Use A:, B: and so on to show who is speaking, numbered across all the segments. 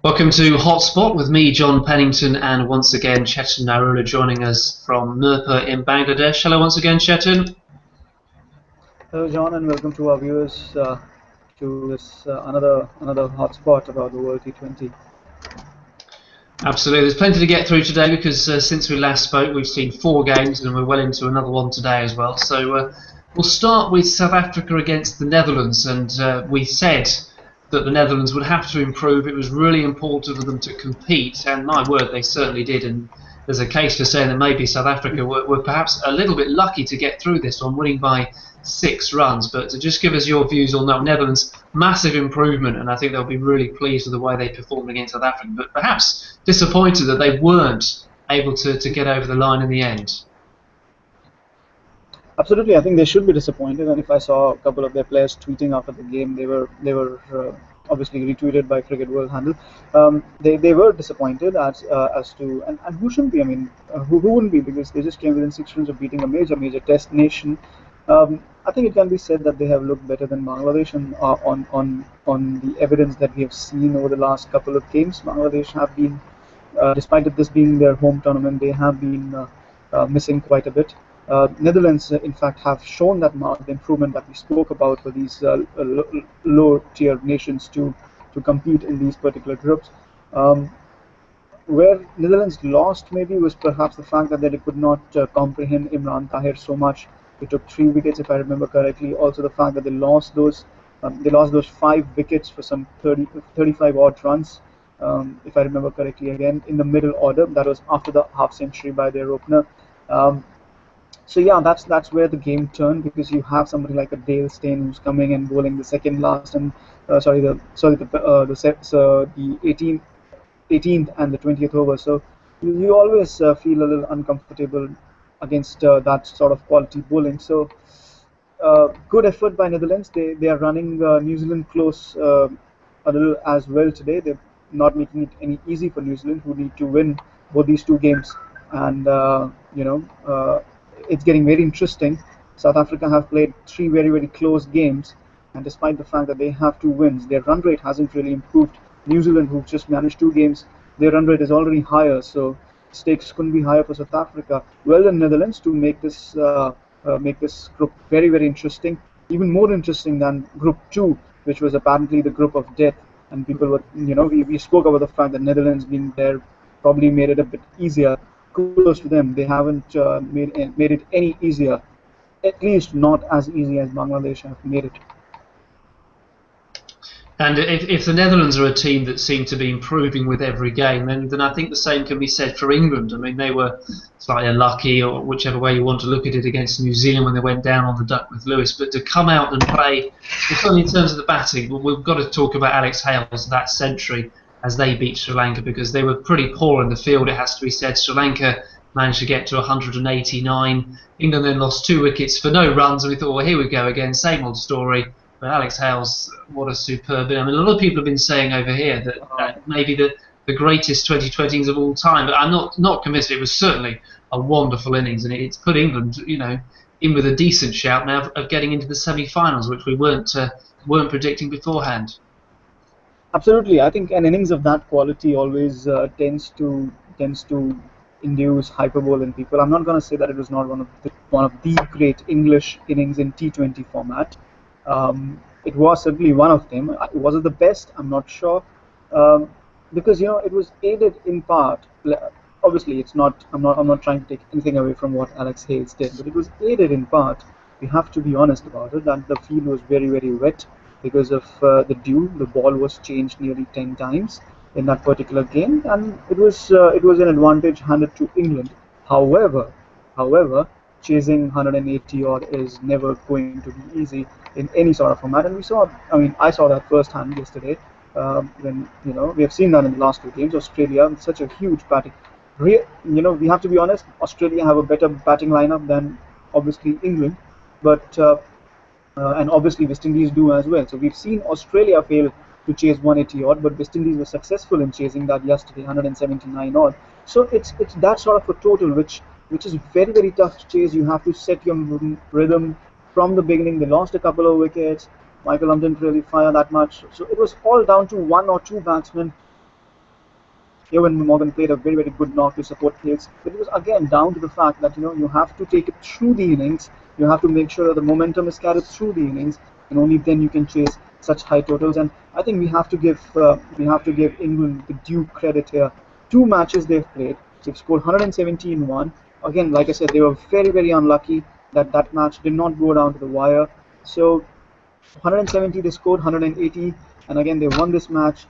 A: Welcome to Hotspot with me, John Pennington, and once again Chetan Narula joining us from Mirpur in Bangladesh. Hello once again, Chetan.
B: Hello, John, and welcome to our viewers to this another hotspot about the World T20.
A: Absolutely, there's plenty to get through today because since we last spoke, we've seen 4 games and we're well into another one today as well. So we'll start with South Africa against the Netherlands, and we said that the Netherlands would have to improve. It was really important for them to compete, and my word, they certainly did. And there's a case for saying that maybe South Africa were perhaps a little bit lucky to get through this one, winning by 6 runs. But to just give us your views on that, Netherlands, massive improvement, and I think they'll be really pleased with the way they performed against South Africa, but perhaps disappointed that they weren't able to get over the line in the end.
B: Absolutely, I think they should be disappointed. And if I saw a couple of their players tweeting after the game, they were obviously retweeted by Cricket World Handle. They were disappointed as to and who shouldn't be? I mean, who wouldn't be? Because they just came within 6 runs of beating a major Test nation. I think it can be said that they have looked better than Bangladesh, and on the evidence that we have seen over the last couple of games, Bangladesh have been, despite this being their home tournament, they have been missing quite a bit. Netherlands, in fact, have shown that marked improvement that we spoke about for these low-tier nations to compete in these particular groups. Um, where Netherlands lost maybe was perhaps the fact that they could not comprehend Imran Tahir so much. He took 3 wickets, if I remember correctly. Also, the fact that they lost those 5 wickets for some 35 odd runs, if I remember correctly. Again, in the middle order, that was after the half century by their opener. Um, so yeah, that's where the game turned, because you have somebody like a Dale Steyn who's coming and bowling the second last and the 18th and the 20th over. So you always feel a little uncomfortable against that sort of quality bowling. So good effort by Netherlands. They are running New Zealand close a little as well today. They're not making it any easy for New Zealand, who need to win both these 2 games. And it's getting very interesting. South Africa have played 3 very close games, and despite the fact that they have 2 wins, their run rate hasn't really improved. New Zealand, who've just managed 2 games, their run rate is already higher, so stakes couldn't be higher for South Africa. Well, the Netherlands to make this group very interesting, even more interesting than Group Two, which was apparently the group of death. And people were, we spoke about the fact that Netherlands being there probably made it a bit easier. Kudos to them. They haven't made it any easier, at least not as easy as Bangladesh have made it.
A: And if the Netherlands are a team that seem to be improving with every game, then I think the same can be said for England. I mean, they were slightly unlucky, or whichever way you want to look at it, against New Zealand when they went down on the duck with Lewis. But to come out and play, certainly in terms of the batting, we've got to talk about Alex Hales, that century, as they beat Sri Lanka, because they were pretty poor in the field, it has to be said. Sri Lanka managed to get to 189. England then lost 2 wickets for no runs, and we thought, well, here we go again, same old story. But Alex Hales, what a superb! I mean, a lot of people have been saying over here that maybe the greatest 2020s of all time. But I'm not convinced. It was certainly a wonderful innings, and it's put England, in with a decent shout now of getting into the semi-finals, which we weren't predicting beforehand.
B: Absolutely, I think an innings of that quality always tends to induce hyperbole in people. I'm not going to say that it was not one of the great English innings in T20 format. It was certainly one of them. Was it the best? I'm not sure, um, because it was aided in part. Obviously, it's not. I'm not trying to take anything away from what Alex Hales did, but it was aided in part. We have to be honest about it. That the field was very wet because of the dew. The ball was changed nearly 10 times in that particular game, and it was an advantage handed to England. However, however, chasing 180 odd is never going to be easy in any sort of format, and we saw. I mean, I saw that firsthand yesterday. When we have seen that in the last 2 games. Australia, such a huge batting. We have to be honest. Australia have a better batting lineup than obviously England, but and obviously West Indies do as well. So we've seen Australia fail to chase 180 odd, but West Indies were successful in chasing that yesterday, 179 odd. So it's that sort of a total which is very tough to chase. You have to set your rhythm from the beginning. They lost a couple of wickets. Michael didn't really fire that much, so it was all down to 1 or 2 batsmen Ewan Morgan played a very, very good knock to support Hales. But it was again down to the fact that you have to take it through the innings. You have to make sure that the momentum is carried through the innings, and only then you can chase such high totals. And I think we have to give England the due credit here. Two matches they've played, they've scored 117 in one. Again, like I said, they were very, very unlucky that that match did not go down to the wire. So 170, they scored 180, and again they won this match.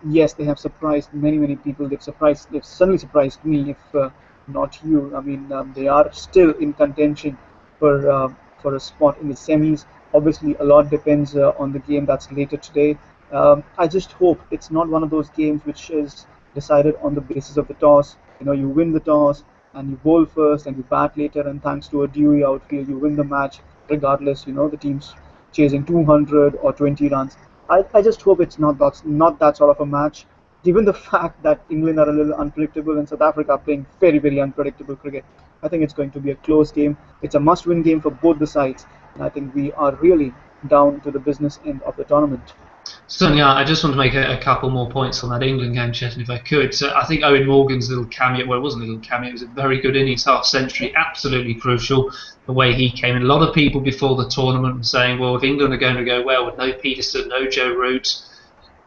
B: Yes, they have surprised many, many people. They've certainly surprised me, if not you. I mean, they are still in contention for a spot in the semis. Obviously, a lot depends on the game that's later today. I just hope it's not one of those games which is decided on the basis of the toss. You win the toss and you bowl first and you bat later, and thanks to a dewy outfield, you win the match regardless. The team's chasing 200 or 20 runs. I just hope it's not that sort of a match, given the fact that England are a little unpredictable and South Africa are playing very, very unpredictable cricket. I think it's going to be a close game. It's a must-win game for both the sides, and I think we are really down to the business end of the tournament.
A: Certainly, I just want to make a couple more points on that England game, Chetan, if I could. So I think Owen Morgan's little cameo, well, it wasn't a little cameo, it was a very good innings, half century, absolutely crucial, the way he came in. A lot of people before the tournament were saying, well, if England are going to go well with no Peterson, no Joe Root,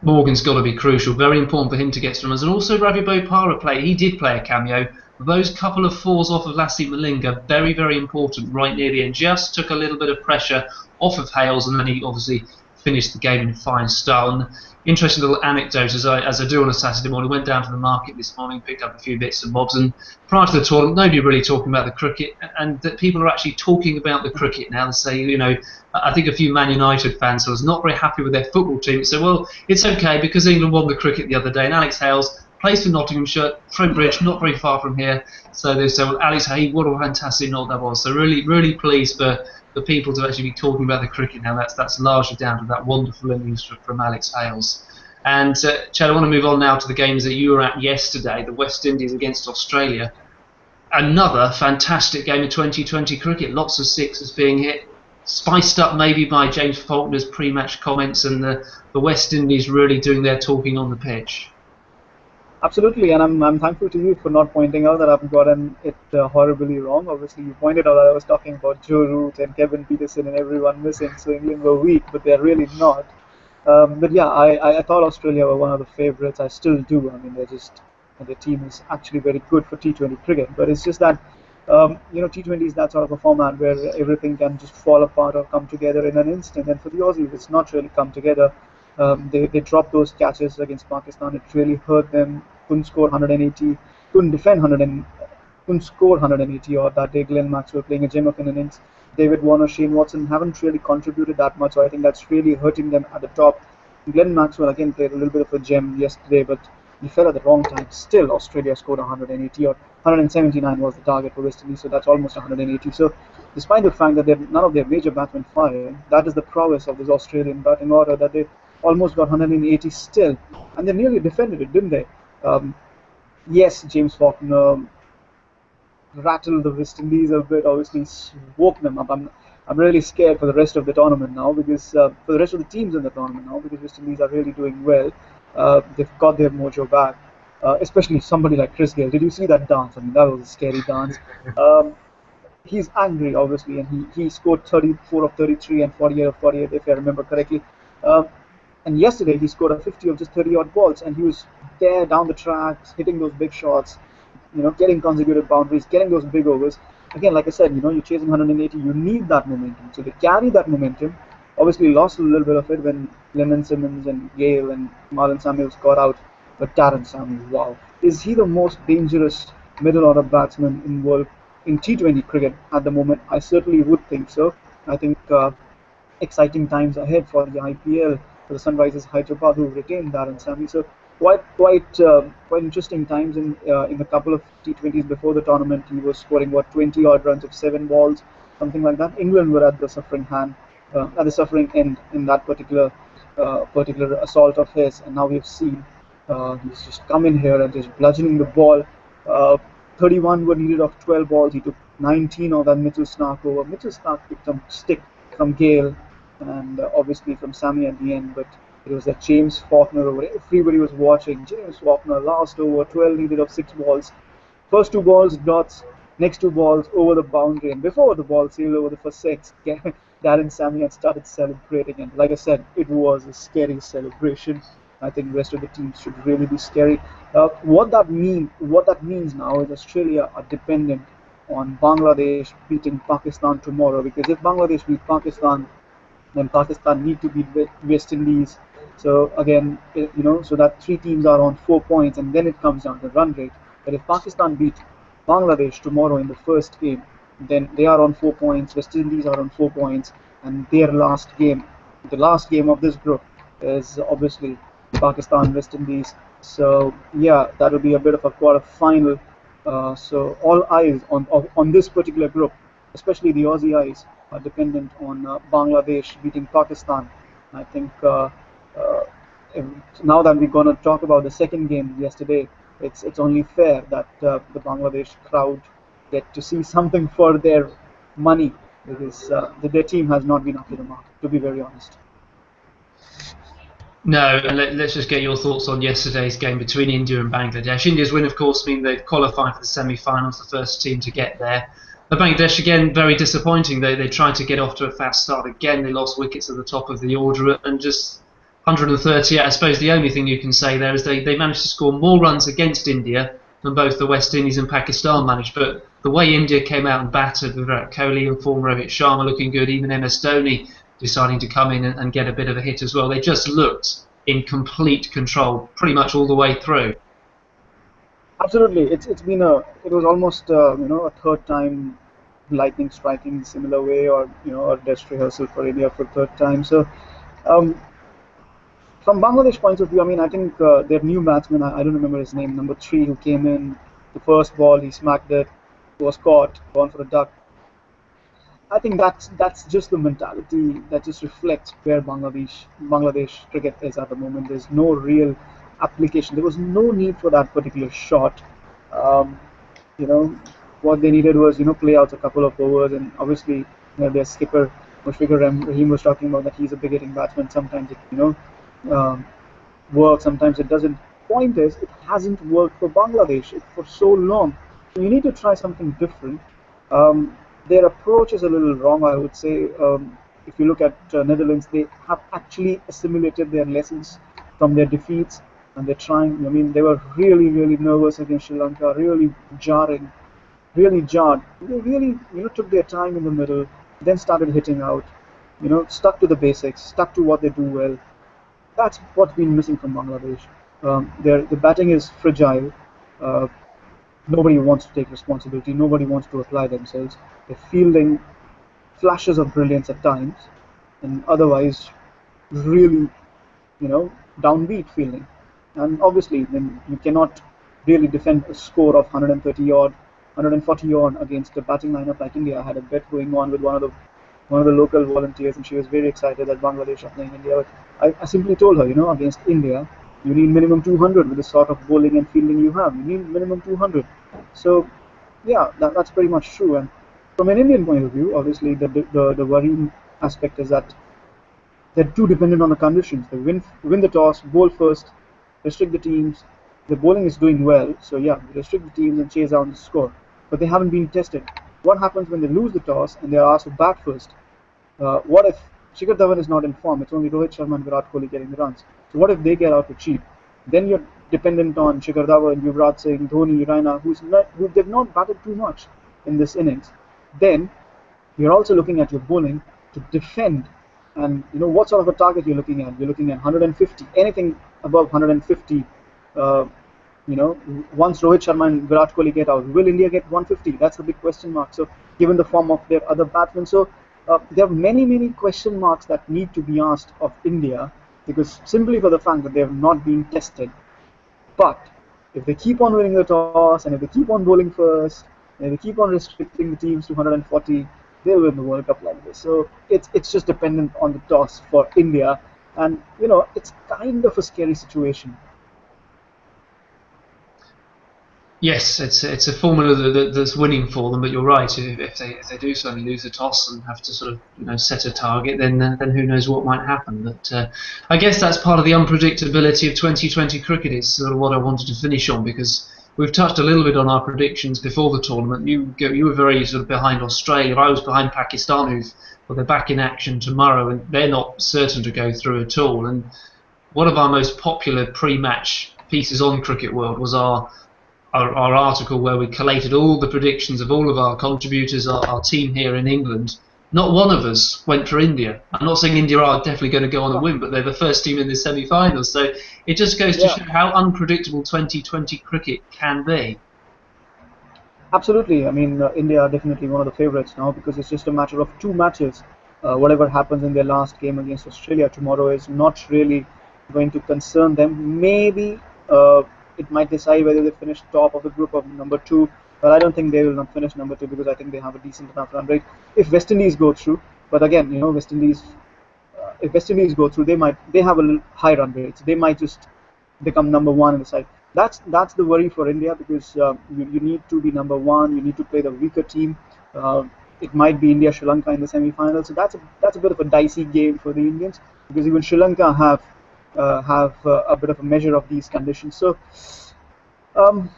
A: Morgan's got to be crucial. Very important for him to get some runs. And also Ravi Bopara he did play a cameo. Those couple of fours off of Lassie Malinga, very, very important right near the end. Just took a little bit of pressure off of Hales, and then he obviously finished the game in fine style. And interesting little anecdote, as I do on a Saturday morning, went down to the market this morning, picked up a few bits and bobs, and prior to the tournament, nobody really talking about the cricket, and that people are actually talking about the cricket now. They say, I think a few Man United fans who was not very happy with their football team said, well, it's okay because England won the cricket the other day, and Alex Hales plays for Nottinghamshire, Trent Bridge, not very far from here. So they say, well, Alex Hales, what a fantastic knock that was. So really, really pleased for the people to actually be talking about the cricket now. That's largely down to that wonderful innings from Alex Hales. And Chad, I want to move on now to the games that you were at yesterday, the West Indies against Australia. Another fantastic game of 2020 cricket, lots of sixes being hit, spiced up maybe by James Faulkner's pre-match comments, and the West Indies really doing their talking on the pitch.
B: Absolutely, and I'm thankful to you for not pointing out that I've gotten it horribly wrong. Obviously, you pointed out that I was talking about Joe Root and Kevin Peterson and everyone missing, so England were weak, but they're really not. But yeah, I thought Australia were one of the favourites. I still do. I mean, their team is actually very good for T20 cricket, but it's just that T20 is that sort of a format where everything can just fall apart or come together in an instant. And for the Aussies, it's not really come together. They dropped those catches against Pakistan. It really hurt them. Couldn't score 180. Couldn't defend 100 and couldn't score 180. Or that day, Glenn Maxwell playing a gem of an innings. David Warner, Shane Watson haven't really contributed that much. So I think that's really hurting them at the top. Glenn Maxwell again played a little bit of a gem yesterday, but he fell at the wrong time. Still, Australia scored 180 or 179 was the target for West Indies, so that's almost 180. So, despite the fact that none of their major batsmen fired, that is the prowess of this Australian batting order, that they almost got 180 still, and they nearly defended it, didn't they? Yes, James Faulkner rattled the West Indies a bit, obviously woke them up. I'm really scared for the rest of the tournament now, because for the rest of the teams in the tournament now, because West Indies are really doing well. They've got their mojo back, especially somebody like Chris Gayle. Did you see that dance? I mean, that was a scary dance. He's angry, obviously, and he scored 34 of 33 and 48 of 48, if I remember correctly. And yesterday he scored a 50 of just 30 odd balls, and he was there down the tracks, hitting those big shots, getting consecutive boundaries, getting those big overs. Again, like I said, you're chasing 180, you need that momentum. So they carry that momentum. Obviously lost a little bit of it when Lennon Simmons and Gale and Marlon Samuels got out. But Darren Samuels, wow. Is he the most dangerous middle order batsman in T20 cricket at the moment? I certainly would think so. I think exciting times ahead for the IPL, for the Sunrisers Hyderabad, who retained Darren Samuels. So quite interesting times in the couple of T20s before the tournament. He was scoring 20 odd runs of 7 balls, something like that. England were at the suffering end in that particular assault of his, and now we've seen he's just come in here and just bludgeoning the ball. 31 were needed of 12 balls. He took 19 of that Mitchell Starc over. Mitchell Starc picked some stick from Gale and obviously from Sammy at the end, but It was that James Faulkner over. Everybody was watching. James Faulkner last over, 12 needed of 6 balls. First 2 balls dots, next 2 balls over the boundary, and before the ball sailed over the first six, Darren Sammy had started celebrating, and like I said, it was a scary celebration. I think the rest of the teams should really be scary. What that means now is Australia are dependent on Bangladesh beating Pakistan tomorrow, because if Bangladesh beat Pakistan, then Pakistan need to beat West Indies. So again, so that three teams are on 4 points, and then it comes down to run rate. But if Pakistan beat Bangladesh tomorrow in the first game, then they are on 4 points. West Indies are on 4 points, and their last game, the last game of this group, is obviously Pakistan West Indies. So yeah, that will be a bit of a quarter final. So all eyes on this particular group, especially the Aussie eyes, are dependent on Bangladesh beating Pakistan. I think uh, if, now that we're going to talk about the second game yesterday, it's only fair that the Bangladesh crowd get to see something for their money, because their team has not been up to the mark, to be very honest.
A: No, and let's just get your thoughts on yesterday's game between India and Bangladesh. India's win, of course, mean they'd qualified for the semi-finals, the first team to get there. But Bangladesh, again, very disappointing. They tried to get off to a fast start again. They lost wickets at the top of the order and just 130. I suppose the only thing you can say there is they managed to score more runs against India than both the West Indies and Pakistan managed. But the way India came out and battered with Virat Kohli and former Rohit Sharma looking good, even MS Dhoni deciding to come in and get a bit of a hit as well. They just looked in complete control pretty much all the way through.
B: Absolutely, it was almost a third time lightning striking similar way, or a test rehearsal for India for third time. So um, from Bangladesh point of view, I mean, I think their new batsman, I don't remember his name, number three, who came in, the first ball he smacked it, was caught, gone for a duck. I think that's just the mentality that just reflects where Bangladesh cricket is at the moment. There's no real application. There was no need for that particular shot. Um, you know, what they needed was play out a couple of overs, and obviously their skipper Mushfiqur Rahim was talking about that he's a big hitting batsman. Sometimes it um, works, sometimes it doesn't. Point is, it hasn't worked for Bangladesh for so long. So you need to try something different. Um, their approach is a little wrong, I would say. If you look at Netherlands, they have actually assimilated their lessons from their defeats, and they're trying. I mean, they were really, really nervous against Sri Lanka, really jarred. They really, took their time in the middle, then started hitting out. Stuck to the basics, stuck to what they do well. That's what's been missing from Bangladesh. The batting is fragile. Uh, Nobody wants to take responsibility. Nobody wants to apply themselves. They're fielding flashes of brilliance at times, and otherwise, really, downbeat fielding. And obviously, then you cannot really defend a score of 130 odd, 140 odd against a batting lineup like India. I had a bet going on with one of the local volunteers, and she was very excited that Bangladesh are playing India. But I simply told her, against India, you need minimum 200 with the sort of bowling and fielding you have. You need minimum 200. So, yeah, that's pretty much true. And from an Indian point of view, obviously, the worrying aspect is that they're too dependent on the conditions. They win the toss, bowl first, restrict the teams. The bowling is doing well, so yeah, restrict the teams and chase down the score. But they haven't been tested. What happens when they lose the toss and they are asked to bat first? What if Shikhar Dhawan is not in form? It's only Rohit Sharma and Virat Kohli getting the runs. So what if they get out to cheap? Then you're dependent on Shikhar Dhawan, Yuvraj Singh, Dhoni, Raina, who they've not batted too much in this innings. Then you're also looking at your bowling to defend, and what sort of a target you're looking at. You're looking at 150, anything above 150. Uh, Once Rohit Sharma and Virat Kohli get out, will India get 150? That's a big question mark. So, given the form of their other batsmen, so there are many, many question marks that need to be asked of India, because simply for the fact that they have not been tested. But if they keep on winning the toss, and if they keep on bowling first, and if they keep on restricting the teams to 140, they'll win the World Cup like this. So it's just dependent on the toss for India, and it's kind of a scary situation.
A: Yes, it's a formula that's winning for them. But you're right. If they do suddenly lose the toss and have to sort of set a target, then who knows what might happen. But I guess that's part of the unpredictability of 2020 cricket. Is sort of what I wanted to finish on, because we've touched a little bit on our predictions before the tournament. You were very sort of behind Australia. I was behind Pakistan, they're back in action tomorrow, and they're not certain to go through at all. And one of our most popular pre-match pieces on Cricket World was our article where we collated all the predictions of all of our contributors, our team here in England. Not one of us went for India. I'm not saying India are definitely going to go on and win, but they're the first team in the semi-finals. So it just goes to
B: Yeah,
A: show how unpredictable 2020 cricket can be.
B: absolutely. I mean, India are definitely one of the favorites now because it's just a matter of two matches. Whatever happens in their last game against Australia tomorrow is not really going to concern them. Maybe it might decide whether they finish top of the group of number two, but I don't think they will not finish number two because I think they have a decent enough run rate. If West Indies go through, but again, West Indies, if West Indies go through, they have a high run rates. They might just become number one in the side. That's the worry for India because you need to be number one. You need to play the weaker team. Uh, it might be India Sri Lanka in the semi-finals. So that's a bit of a dicey game for the Indians because even Sri Lanka have a bit of a measure of these conditions. So um,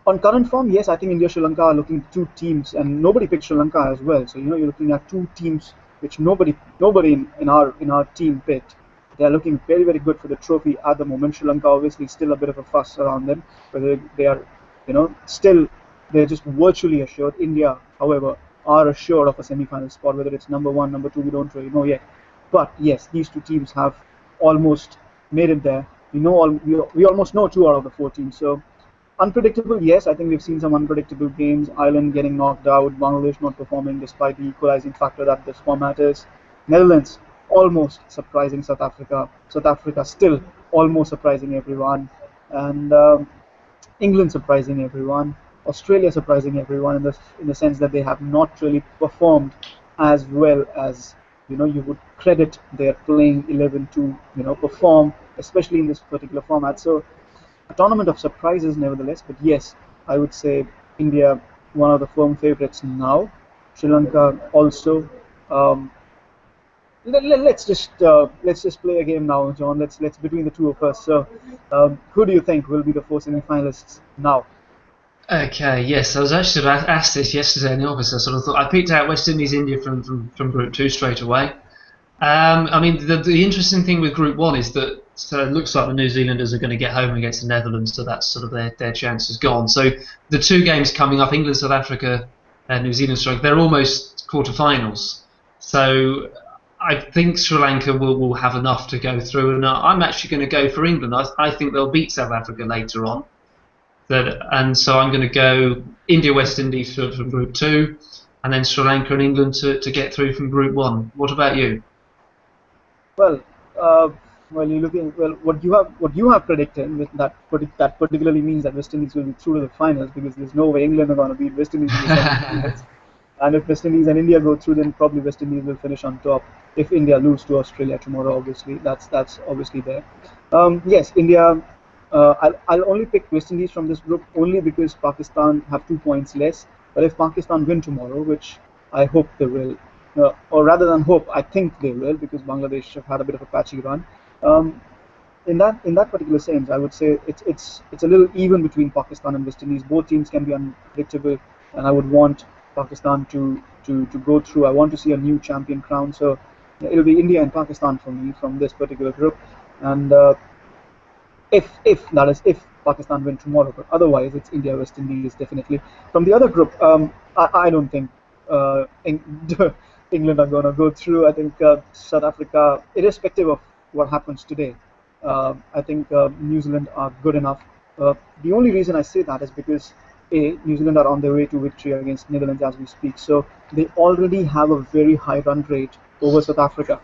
B: on current form, yes, I think India Sri Lanka are looking at two teams, and nobody picked Sri Lanka as well. So you're looking at two teams which nobody in our team picked. They are looking very very good for the trophy at the moment. Sri Lanka obviously still a bit of a fuss around them, but they are still they're just virtually assured. India, however, are assured of a semi-final spot. Whether it's number one, number two, we don't really know yet. But yes, these two teams have almost made it there. We almost know two out of the four teams. So unpredictable, yes. I think we've seen some unpredictable games. Ireland getting knocked out, Bangladesh not performing despite the equalizing factor that this format is. Netherlands almost surprising South Africa. South Africa still almost surprising everyone, and England surprising everyone. Australia surprising everyone in the sense that they have not really performed as well as you would credit their playing 11 to perform, especially in this particular format. So a tournament of surprises, nevertheless. But yes, I would say India one of the firm favorites now. Sri Lanka also. Um, let's just play a game now, John. Let's between the two of us. So, who do you think will be the four semi-finalists now?
A: Okay, yes, I was actually sort of asked this yesterday in the office. I sort of thought I picked out West Indies, India from Group Two straight away. I mean, the interesting thing with Group One is that so it looks like the New Zealanders are going to get home against the Netherlands, so that's sort of their chance is gone. So the two games coming up, England, South Africa, and New Zealand, they're almost quarterfinals. So I think Sri Lanka will have enough to go through, and I'm actually going to go for England. I think they'll beat South Africa later on. And so I'm going to go India, West Indies from Group Two, and then Sri Lanka and England to get through from Group One. What about you?
B: Well, uh, you're looking well. What you have predicted with that particularly means that West Indies will be through to the finals because there's no way England are going to beat West Indies in the semi-finals. And if West Indies and India go through, then probably West Indies will finish on top. If India lose to Australia tomorrow, obviously that's obviously there. Yes, India. I'll only pick West Indies from this group only because Pakistan have 2 points less. But if Pakistan win tomorrow, which I hope they will, or rather than hope, I think they will because Bangladesh have had a bit of a patchy run. Um, in that particular sense, I would say it's a little even between Pakistan and West Indies. Both teams can be unpredictable, and I would want Pakistan to go through. I want to see a new champion crown. So yeah, it'll be India and Pakistan for me from this particular group, and if Pakistan win tomorrow, but otherwise it's India West Indies definitely. From the other group, I don't think England are gonna go through. I think South Africa, irrespective of what happens today, I think New Zealand are good enough. The only reason I say that is because New Zealand are on their way to victory against Netherlands as we speak, so they already have a very high run rate over South Africa.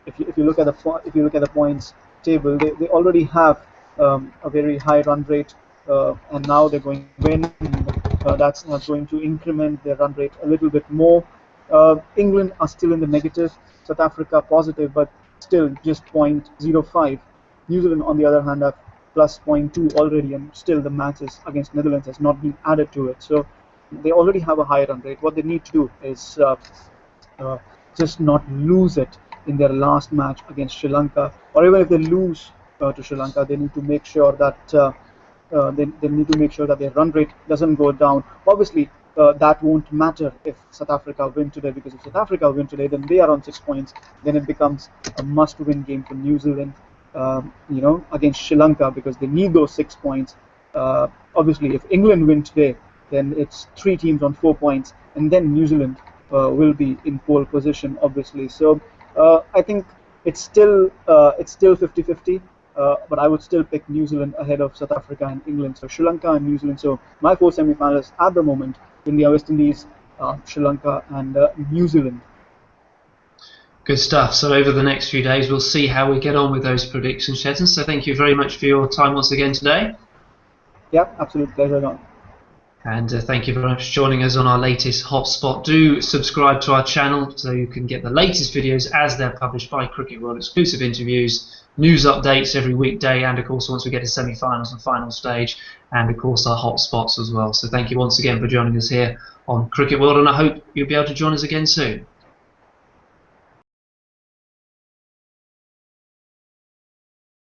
B: If you look at the points table, they already have a very high run rate, and now they're going to win. That's not going to increment their run rate a little bit more. England are still in the negative, South Africa positive, but still just 0.05. New Zealand, on the other hand, have plus 0.2 already, and still the matches against Netherlands has not been added to it. So they already have a high run rate. What they need to do is uh, just not lose it in their last match against Sri Lanka, or even if they lose to Sri Lanka, they need to make sure that they need to make sure that their run rate doesn't go down. Obviously, that won't matter if South Africa win today, because if South Africa win today, then they are on 6 points. Then it becomes a must-win game for New Zealand, against Sri Lanka, because they need those 6 points. Obviously, if England win today, then it's three teams on 4 points, and then New Zealand will be in pole position, obviously. So I think it's still 50-50, but I would still pick New Zealand ahead of South Africa and England. So Sri Lanka and New Zealand. So my four semi-finalists at the moment: India, West Indies, Sri Lanka, and New Zealand.
A: Good stuff. So over the next few days, we'll see how we get on with those predictions, Chetan. So thank you very much for your time once again today.
B: Yeah, absolute pleasure, John.
A: And thank you very much for joining us on our latest hotspot. Do subscribe to our channel so you can get the latest videos as they're published by Cricket World, exclusive interviews, news updates every weekday, and of course once we get to semi-finals and final stage, and of course our hotspots as well. So thank you once again for joining us here on Cricket World, and I hope you'll be able to join us again soon.